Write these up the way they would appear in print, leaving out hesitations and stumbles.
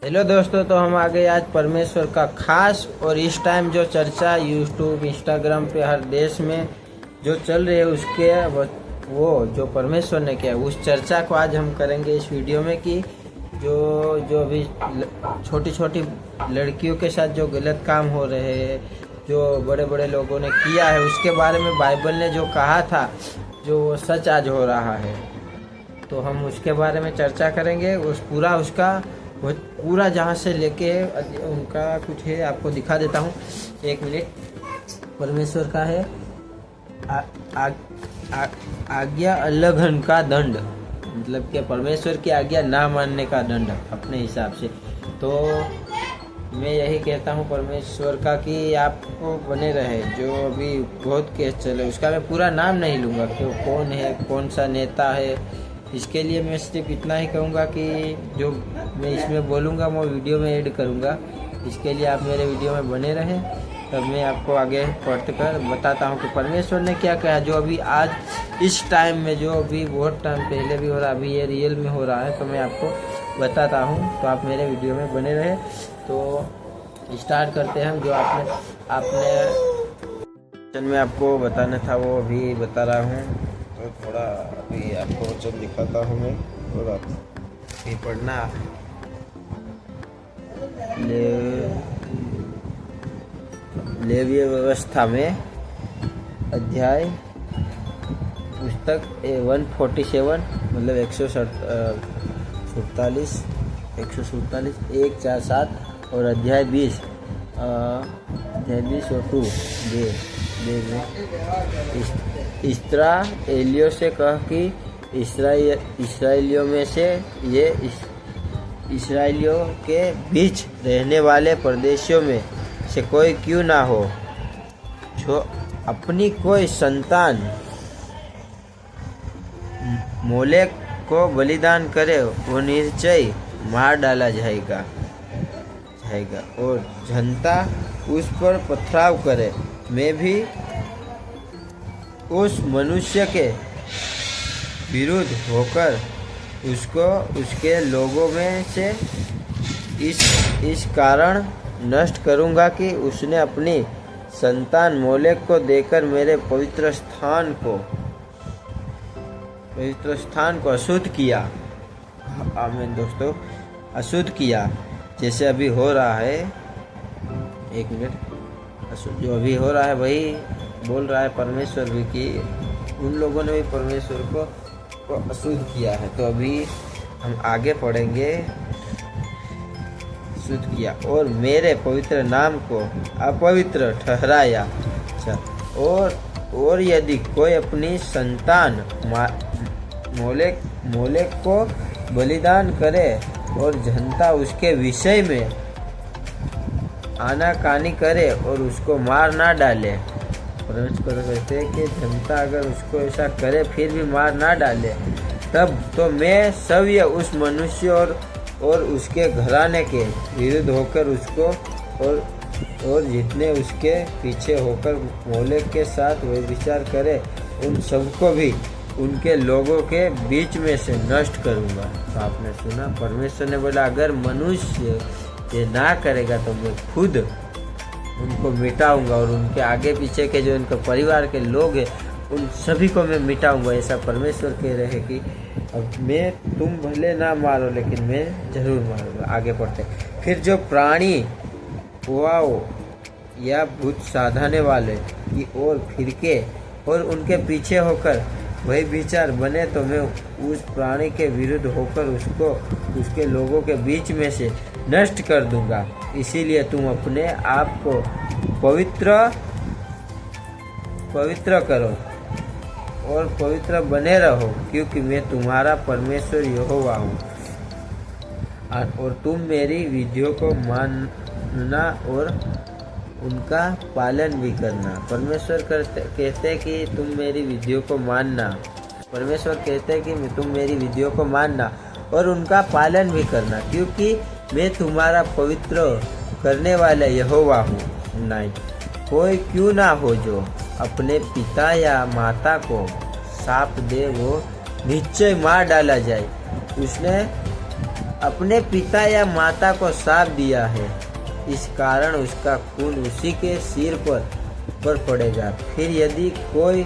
Hello दोस्तों, तो हम आ गए आज परमेश्वर का खास। और इस टाइम जो चर्चा यूट्यूब इंस्टाग्राम पे हर देश में जो चल रही है उसके वो जो परमेश्वर ने किया उस चर्चा को आज हम करेंगे इस वीडियो में कि जो जो अभी छोटी छोटी लड़कियों के साथ जो गलत काम हो रहे हैं, जो बड़े बड़े लोगों ने किया है, उसके बारे में बाइबल ने जो कहा था जो वो सच आज हो रहा है। तो हम उसके बारे में चर्चा करेंगे। उसका पूरा जहाँ से लेके उनका कुछ है आपको दिखा देता हूँ। एक मिनट। परमेश्वर का है आज्ञा उल्लंघन का दंड, मतलब कि परमेश्वर की आज्ञा ना मानने का दंड अपने हिसाब से। तो मैं यही कहता हूँ परमेश्वर का कि आपको बने रहे। जो अभी बहुत केस चले उसका मैं पूरा नाम नहीं लूँगा कि वो कौन है, कौन सा नेता है। इसके लिए मैं सिर्फ इतना ही कहूँगा कि जो मैं इसमें बोलूँगा वो वीडियो में ऐड करूँगा। इसके लिए आप मेरे वीडियो में बने रहें, तब मैं आपको आगे पढ़ कर बताता हूँ कि परमेश्वर ने क्या कहा। जो अभी आज इस टाइम में, जो अभी बहुत टाइम पहले भी हो रहा, अभी ये रियल में हो रहा है, तो मैं आपको बताता हूँ। तो आप मेरे वीडियो में बने रहें। तो स्टार्ट करते हैं। जो आपने में आपको बताना था वो अभी बता रहा हूँ। तो थोड़ा अभी आपको वचन दिखाता हूँ मैं, और आप भी पढ़ना। लेवीय व्यवस्था में अध्याय पुस्तक 147 मतलब 147 147 और अध्याय 20 और 2 इस्राएलियों से कह कि इस्राएलियों में से ये इस्राएलियों के बीच रहने वाले प्रदेशों में से कोई क्यों ना हो जो अपनी कोई संतान मोलेक को बलिदान करे, वो निश्चय मार डाला जाएगा और जनता उस पर पथराव करे। मैं भी उस मनुष्य के विरुद्ध होकर उसको उसके लोगों में से इस कारण नष्ट करूंगा कि उसने अपनी संतान मोलेक को देकर मेरे पवित्र स्थान को अशुद्ध किया। आमीन दोस्तों, अशुद्ध किया, जैसे अभी हो रहा है। एक मिनट। जो अभी हो रहा है वही बोल रहा है परमेश्वर भी कि उन लोगों ने भी परमेश्वर को अशुद्ध किया है। तो अभी हम आगे पढ़ेंगे। शुद्ध किया और मेरे पवित्र नाम को अपवित्र ठहराया। अच्छा, और यदि कोई अपनी संतान मोलेक को बलिदान करे और जनता उसके विषय में आनाकानी करे और उसको मार ना डाले। परमेश्वर कहते हैं कि जनता अगर उसको ऐसा करे फिर भी मार ना डाले, तब तो मैं सव्य उस मनुष्य और उसके घराने के विरुद्ध होकर उसको और जितने उसके पीछे होकर मोलेक के साथ वही विचार करे, उन सबको भी उनके लोगों के बीच में से नष्ट करूंगा। तो आपने सुना, परमेश्वर ने बोला अगर मनुष्य ये ना करेगा तो मैं खुद उनको मिटाऊंगा और उनके आगे पीछे के जो उनके परिवार के लोग हैं उन सभी को मैं मिटाऊंगा। ऐसा परमेश्वर कह रहे हैं कि अब मैं, तुम भले ना मारो लेकिन मैं जरूर मारूंगा। आगे पढ़ते। फिर जो प्राणी पुआओ या भूत साधाने वाले की ओर फिर के और उनके पीछे होकर वही विचार बने, तो मैं उस प्राणी के विरुद्ध होकर उसको उसके लोगों के बीच में से नष्ट कर दूंगा। इसीलिए तुम अपने आप को पवित्र करो और पवित्र बने रहो, क्योंकि मैं तुम्हारा परमेश्वर यहोवा हूँ। और तुम मेरी विधियों को मानना और उनका पालन भी करना। परमेश्वर कहते हैं कि तुम मेरी विधियों को मानना। परमेश्वर कहते हैं कि तुम मेरी विधियों को मानना और उनका पालन भी करना, क्योंकि मैं तुम्हारा पवित्र करने वाला यहोवा हूँ। नहीं, कोई क्यों ना हो जो अपने पिता या माता को शाप दे, वो निश्चय मार डाला जाए। उसने अपने पिता या माता को श्राप दिया है, इस कारण उसका खून उसी के सिर पर पड़ेगा। फिर यदि कोई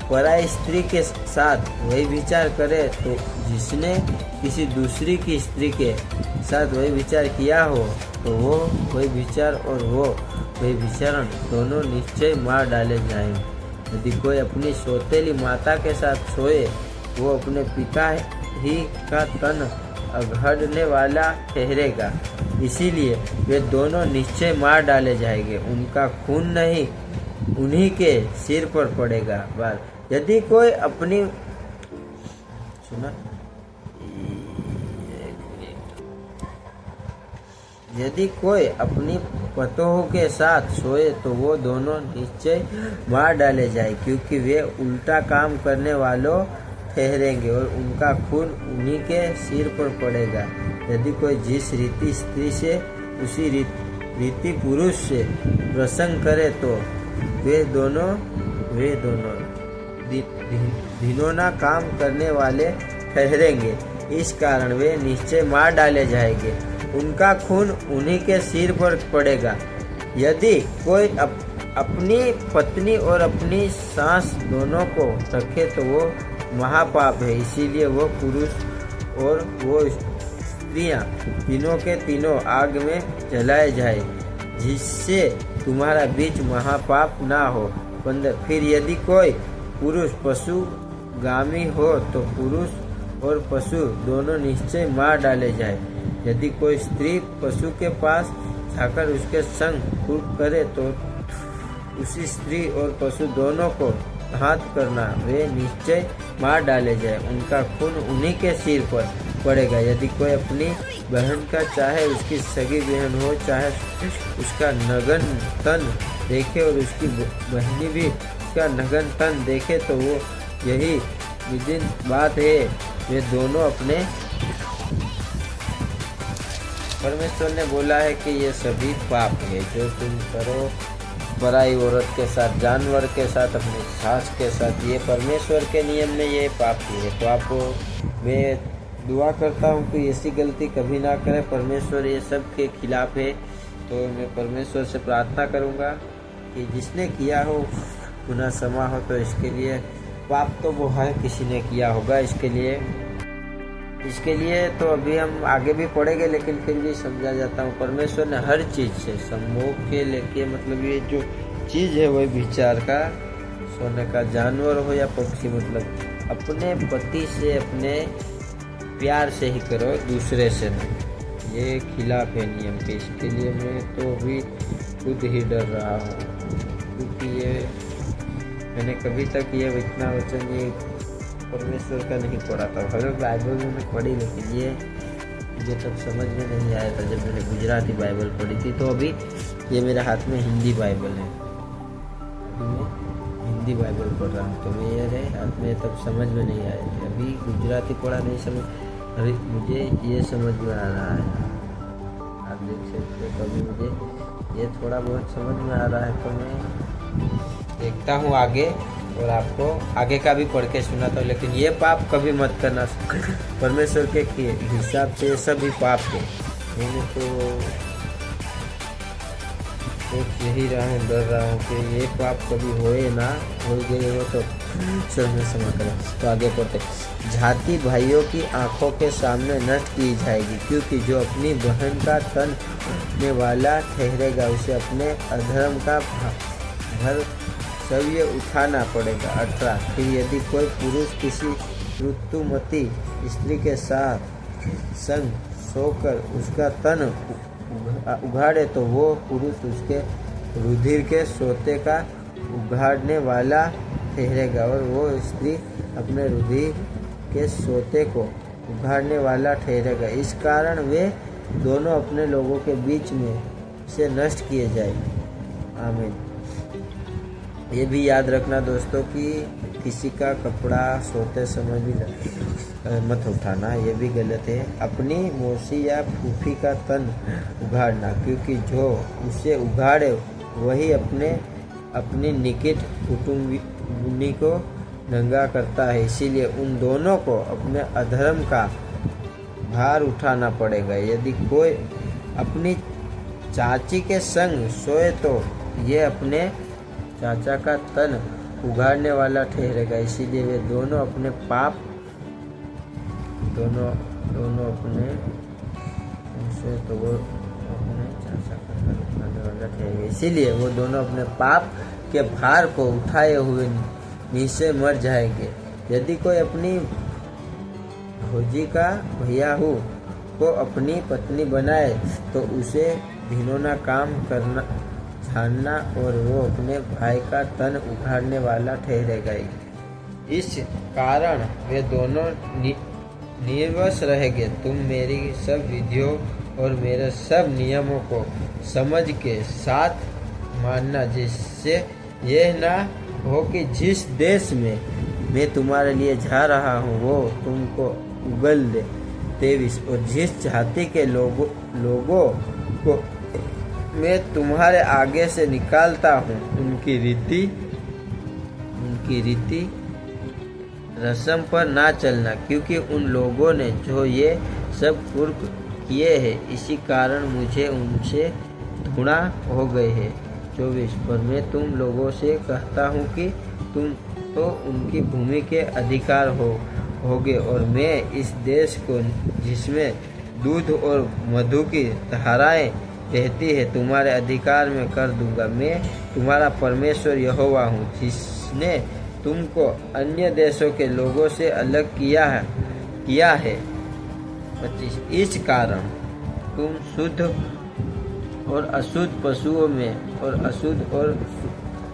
पराई स्त्री के साथ वही विचार करे तो जिसने किसी दूसरी की स्त्री के साथ वही विचार किया हो तो वो वही विचार और वो वही विचारण दोनों निश्चय मार डाले जाएंगे। यदि कोई अपनी सौतेली माता के साथ सोए वो अपने पिता ही का तन अगड़ने वाला ठहरेगा, इसीलिए वे दोनों निश्चय मार डाले जाएंगे। उनका खून नहीं उन्हीं के सिर पर पड़ेगा। बस यदि कोई अपनी सुना यदि कोई अपनी पतोह के साथ सोए तो वो दोनों निश्चय मार डाले जाए, क्योंकि वे उल्टा काम करने वालों ठहरेंगे और उनका खून उन्हीं के सिर पर पड़ेगा। यदि कोई जिस रीति स्त्री से उसी रीति पुरुष से प्रसंग करे तो वे दोनों घिनौना काम करने वाले ठहरेंगे, इस कारण वे निश्चय मार डाले जाएंगे। उनका खून उन्हीं के सिर पर पड़ेगा। यदि कोई अपनी पत्नी और अपनी सास दोनों को रखे तो वो महापाप है, इसीलिए वो पुरुष और वो स्त्रियां तीनों के तीनों आग में जलाए जाए, जिससे तुम्हारा बीच महापाप ना हो। 15 फिर यदि कोई पुरुष पशुगामी हो तो पुरुष और पशु दोनों निश्चय मार डाले जाए। यदि कोई स्त्री पशु के पास जाकर उसके संग कुर्क करे तो उसी स्त्री और पशु दोनों को घात करना, वे निश्चय मार डाले जाए। उनका खून उन्हीं के सिर पर पड़ेगा। यदि कोई अपनी बहन का, चाहे उसकी सगी बहन हो, चाहे उसका नग्न तन देखे और उसकी बहनी भी उसका नग्न तन देखे तो वो यही विदिन बात है, वे दोनों अपने परमेश्वर ने बोला है कि ये सभी पाप है जो तुम करो पराई औरत के साथ, जानवर के साथ, अपनी सास के साथ, ये परमेश्वर के नियम में ये पाप है। तो आपको मैं दुआ करता हूँ कि ऐसी गलती कभी ना करें। परमेश्वर ये सब के खिलाफ है, तो मैं परमेश्वर से प्रार्थना करूँगा कि जिसने किया हो पुनः क्षमा हो। तो इसके लिए पाप तो वो है किसी ने किया होगा, इसके लिए तो अभी हम आगे भी पढ़ेंगे, लेकिन फिर भी समझा जाता हूँ। परमेश्वर ने हर चीज़ से सम्मोह के लेके, मतलब ये जो चीज़ है वही विचार का, सोने का जानवर हो या पक्षी, मतलब अपने पति से, अपने प्यार से ही करो, दूसरे से नहीं। ये खिलाफ है नियम के। इसके लिए मैं तो अभी खुद ही डर रहा हूँ, क्योंकि ये मैंने कभी तक ये इतना वचन ये परमेश्वर का नहीं पढ़ा था। हर बाइबल मैंने पढ़ी, लेकिन ये मुझे तब समझ में नहीं आया था जब मैंने गुजराती बाइबल पढ़ी थी। तो अभी ये मेरे हाथ में हिंदी बाइबल है, अभी मैं हिंदी बाइबल पढ़ रहा हूँ। तो मेरे हाथ में तब समझ में नहीं आया था, अभी गुजराती पढ़ा नहीं समझ, अरे मुझे ये समझ में आ रहा है। आप देख सकते हो, तो अभी मुझे ये थोड़ा बहुत समझ में आ रहा है, तो मैं देखता हूँ आगे और आपको आगे का भी पढ़ के सुनाता हूँ। लेकिन ये पाप कभी मत करना, परमेश्वर के हिसाब से सभी पाप है। मैंने तो सोच यही रहा हूँ, डर रहा हूँ कि ये पाप कभी होए ना, हो गए हो तो ईश्वर में क्षमा करें। तो आगे पढ़ते, जाति भाइयों की आंखों के सामने नष्ट की जाएगी, क्योंकि जो अपनी बहन का तन ने वाला ठहरेगा उसे अपने अधर्म का भर सव्य उठाना पड़ेगा। 18 फिर यदि कोई पुरुष किसी ऋतुमती स्त्री के साथ संग सोकर उसका तन उघाड़े तो वो पुरुष उसके रुधिर के सोते का उघाड़ने वाला ठहरेगा, और वो स्त्री अपने रुधिर के सोते को उघाड़ने वाला ठहरेगा। इस कारण वे दोनों अपने लोगों के बीच में से नष्ट किए जाएंगे। आमीन। ये भी याद रखना दोस्तों कि किसी का कपड़ा सोते समय भी मत उठाना, ये भी गलत है। अपनी मौसी या फूफी का तन उघाड़ना, क्योंकि जो उसे उघाड़े वही अपनी निकट कुटुंबिनी को नंगा करता है। इसीलिए उन दोनों को अपने अधर्म का भार उठाना पड़ेगा। यदि कोई अपनी चाची के संग सोए तो ये अपने चाचा का तन उगाड़ने वाला ठहरेगा। इसीलिए वे दोनों अपने पाप दोनों अपने सोए तो वो अपने चाचा का तन उगाड़ने वाला ठहरेगा। इसीलिए वो दोनों अपने पाप के भार को उठाए हुए नीचे मर जाएंगे। यदि कोई अपनी भौजी का भैयाहू को अपनी पत्नी बनाए तो उसे घिनौना काम करना जानना और वो अपने भाई का तन उखाड़ने वाला ठहरेगा। इस कारण वे दोनों निर्वश रहेंगे। तुम मेरी सब विधियों और मेरे सब नियमों को समझ के साथ मानना, जिससे यह ना हो कि जिस देश में मैं तुम्हारे लिए जा रहा हूँ वो तुमको उगल दे। 23 और जिस जाति के लोगों को मैं तुम्हारे आगे से निकालता हूँ उनकी रीति रस्म पर ना चलना, क्योंकि उन लोगों ने जो ये सब कुर्क किए हैं इसी कारण मुझे उनसे धुना हो गए हैं। 24 पर मैं तुम लोगों से कहता हूँ कि तुम तो उनकी भूमि के अधिकार होगे और मैं इस देश को जिसमें दूध और मधु की धाराएं बहती है तुम्हारे अधिकार में कर दूंगा। मैं तुम्हारा परमेश्वर यहोवा हूँ जिसने तुमको अन्य देशों के लोगों से अलग किया है। 25 इस कारण तुम शुद्ध और अशुद्ध पशुओं में और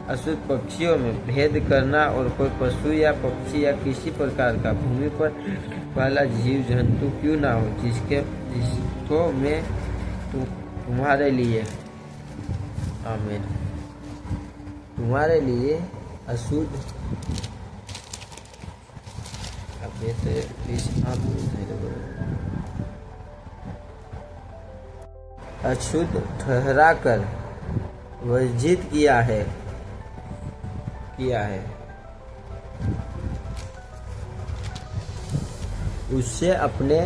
अशुद्ध पक्षियों में भेद करना और कोई पशु या पक्षी या किसी प्रकार का भूमि पर वाला जीव जंतु क्यों ना हो जिसको मैं तुम्हारे लिए आमीन तुम्हारे लिए अशुद्ध अशुद्ध ठहरा कर वर्जित किया है। उससे अपने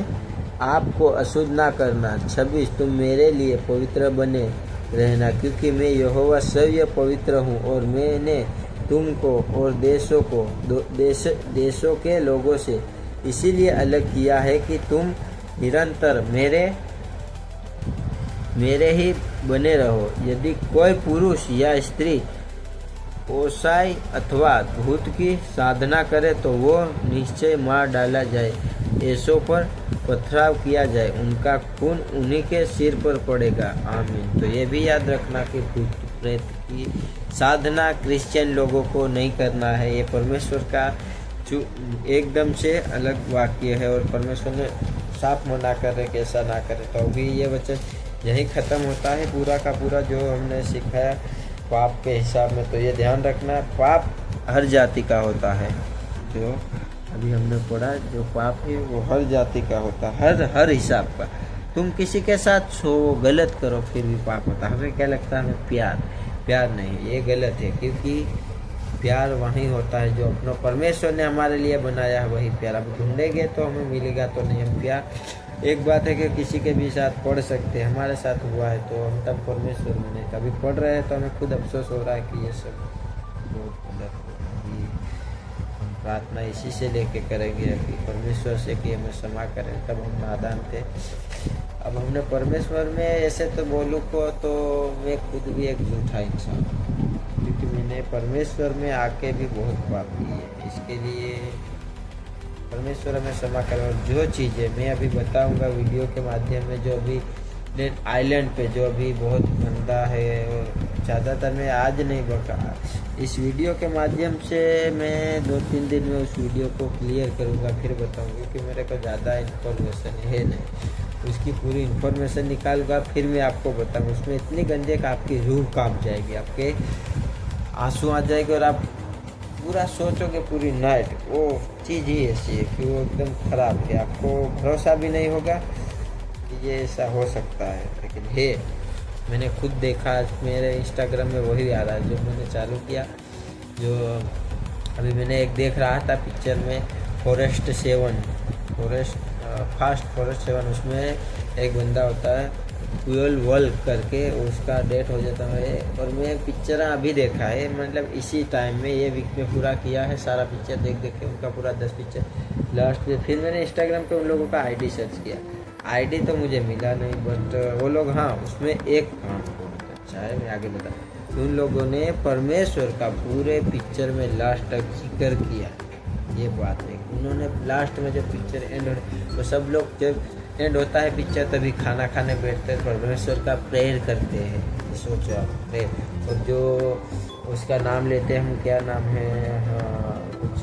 आप को अशुद्ध ना करना। 26 तुम मेरे लिए पवित्र बने रहना, क्योंकि मैं यहोवा स्वयं पवित्र हूँ और मैंने तुमको और देशों के लोगों से इसीलिए अलग किया है कि तुम निरंतर मेरे ही बने रहो। यदि कोई पुरुष या स्त्री ओसाई अथवा भूत की साधना करे तो वो निश्चय मार डाला जाए, ऐसों पर पथराव किया जाए, उनका खून उन्हीं के सिर पर पड़ेगा। आमीन। तो ये भी याद रखना कि भूत प्रेत की साधना क्रिश्चियन लोगों को नहीं करना है। ये परमेश्वर का एकदम से अलग वाक्य है और परमेश्वर ने साफ मना करे कि ऐसा ना करे। तो अभी ये वचन यही ख़त्म होता है पूरा का पूरा जो हमने सिखाया पाप के हिसाब में। तो ये ध्यान रखना, पाप हर जाति का होता है। जो अभी हमने पढ़ा जो पाप है वो हर जाति का होता है, हर हिसाब का। तुम किसी के साथ गलत करो फिर भी पाप होता है। हमें क्या लगता है, हमें प्यार नहीं, ये गलत है, क्योंकि प्यार वही होता है जो अपना परमेश्वर ने हमारे लिए बनाया है, वही प्यार। अब ढूंढेंगे तो हमें मिलेगा तो नहीं। हम प्यार एक बात है कि किसी के भी साथ पढ़ सकते हैं, हमारे साथ हुआ है तो हम तब परमेश्वर में नहीं, कभी पढ़ रहे हैं तो हमें खुद अफसोस हो रहा है कि ये सब बहुत गलत हो। हम प्रार्थना इसी से लेके करेंगे कि परमेश्वर से कि हमें क्षमा करें, तब हम नादान थे। अब हमने परमेश्वर में ऐसे तो बोलूँ को तो मैं खुद भी एक झूठा इंसान, क्योंकि मैंने परमेश्वर में आके भी बहुत पाप किए। इसके लिए परमेश्वर हमें क्षमा करें। और जो चीज़ें मैं अभी बताऊंगा वीडियो के माध्यम में, जो अभी आइलैंड पे जो अभी बहुत गंदा है और ज़्यादातर मैं आज नहीं बता, इस वीडियो के माध्यम से मैं 2-3 दिन में उस वीडियो को क्लियर करूंगा, फिर बताऊंगा, क्योंकि मेरे को ज़्यादा इन्फॉर्मेशन है नहीं। उसकी पूरी इन्फॉर्मेशन निकालूंगा फिर मैं आपको बताऊंगा। उसमें इतनी गंदे का आपकी रूह कांप जाएगी, आपके आंसू आ जाएंगे और आप पूरा सोचोगे पूरी नाइट वो चीज़ ही ऐसी है कि वो एकदम ख़राब है। आपको भरोसा भी नहीं होगा कि ये ऐसा हो सकता है, लेकिन है। मैंने खुद देखा, मेरे इंस्टाग्राम में वही आ रहा है जो मैंने चालू किया। जो अभी मैंने एक देख रहा था पिक्चर में, फॉरेस्ट फास्ट फॉरेस्ट 7 उसमें एक बंदा होता है पुयल वॉल करके, उसका डेथ हो जाता है। और मैं पिक्चर अभी देखा है, मतलब इसी टाइम में ये वीक में पूरा किया है सारा पिक्चर देख देख के उनका पूरा 10 पिक्चर लास्ट में। फिर मैंने इंस्टाग्राम पे उन लोगों का आईडी सर्च किया, आईडी तो मुझे मिला नहीं, बट वो लोग हाँ उसमें एक बहुत अच्छा है, मैं आगे बता। उन लोगों ने परमेश्वर का पूरे पिक्चर में लास्ट तक जिक्र किया, ये बात है। उन्होंने लास्ट में जब पिक्चर एंड हो तो सब लोग जब एंड होता है पिक्चर तभी खाना खाने बैठते हैं, परमेश्वर का प्रेयर करते हैं। सोचो आप, प्रेयर। और जो उसका नाम लेते हैं हम, क्या नाम है, हाँ कुछ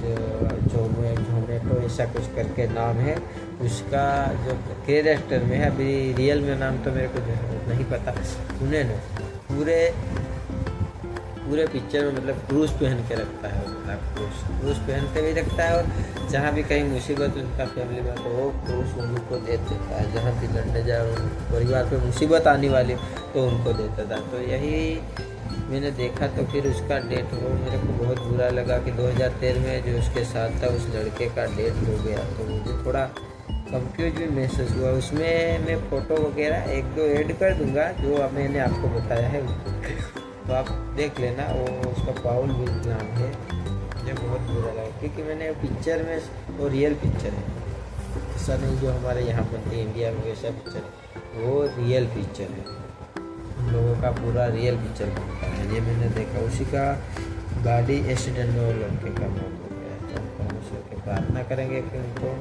जोमेटो ऐसा कुछ करके नाम है उसका, जो कैरेक्टर में है, अभी रियल में नाम तो मेरे को नहीं पता। उन्हें पूरे पिक्चर में मतलब क्रूज पहन के रखता है, क्रूज पहन के भी रखता है। और जहाँ भी कहीं मुसीबत उनका फैमिली में तो वो क्रूज उनको दे देता है, जहाँ भी लड़ने जाए और परिवार पे मुसीबत आने वाली तो उनको देता था। तो यही मैंने देखा, तो फिर उसका डेथ हो, मेरे को बहुत बुरा लगा कि 2013 में जो उसके साथ था उस लड़के का डेथ हो गया। तो मुझे थोड़ा कंफ्यूज भी महसूस हुआ। उसमें मैं फ़ोटो वगैरह 1-2 ऐड कर दूंगा जो मैंने आपको बताया है, तो आप देख लेना। वो उसका पाउल भी नाम है। मुझे बहुत बुरा लगा क्योंकि मैंने पिक्चर में, वो रियल पिक्चर है, ऐसा नहीं जो हमारे यहाँ बनती है इंडिया में वैसा पिक्चर है, वो रियल पिक्चर है। उन लोगों का पूरा रियल पिक्चर बनता है, ये मैंने देखा। उसी का गाड़ी एक्सीडेंट में वो लड़के का मौत हो गया। तो परमेश्वर के प्रार्थना करेंगे कि उनको,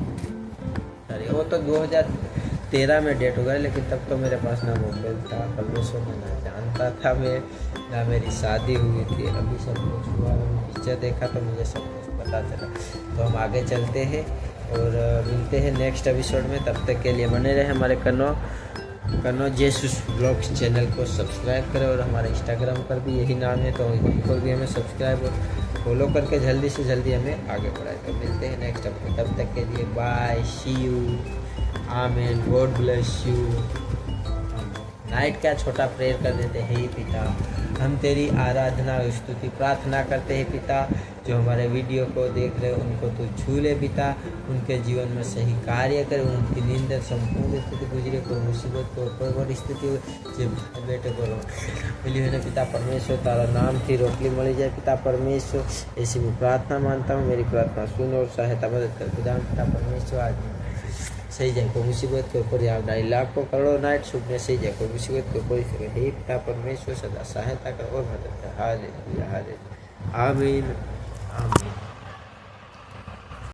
अरे वो तो 2013 में डेट हो गया, लेकिन तब तो मेरे पास ना मोबाइल था, परमेश्वर में ना जानता था मैं, ना मेरी शादी हुई थी। अभी सब कुछ हुआ, पिक्चर देखा तो मुझे सब कुछ पता चला। तो हम आगे चलते हैं और मिलते हैं नेक्स्ट एपिसोड में। तब तक के लिए बने रहे हमारे कनो जेसूस ब्लॉग्स चैनल को सब्सक्राइब करें, और हमारे इंस्टाग्राम पर भी यही नाम है, तो उनको भी हमें सब्सक्राइब और फॉलो करके जल्दी से जल्दी हमें आगे बढ़ाएं। तो मिलते हैं नेक्स्ट अपडेट, तब तक के लिए bye, see you, amen, God bless you. Night का छोटा प्रेयर कर देते हैं। हे पिता, हम तेरी आराधना और स्तुति प्रार्थना करते हैं पिता, जो हमारे वीडियो को देख रहे उनको तो छू ले पिता, उनके जीवन में सही कार्य करे, उनकी नींद संपूर्ण स्थिति गुजरे, कोई मुसीबत को कोई बड़ी स्थिति हो, जो बेटे को मिली हुई पिता परमेश्वर तारा नाम थी रोकली मળી जाए पिता परमेश्वर, ऐसी मैं प्रार्थना मानता हूँ। मेरी प्रार्थना सुन और सहायता मदद कर पिता परमेश्वर। आज सही जाए कोई मुसीबत के ऊपर, यहाँ 2.5 लाख को करोड़ों नाइट शुभ में सही जाए कोई मुसीबत के ऊपर, हे पिता परमेश्वर सदा सहायता कर और मदद कर। हालेलुया, हालेलुया, आमीन।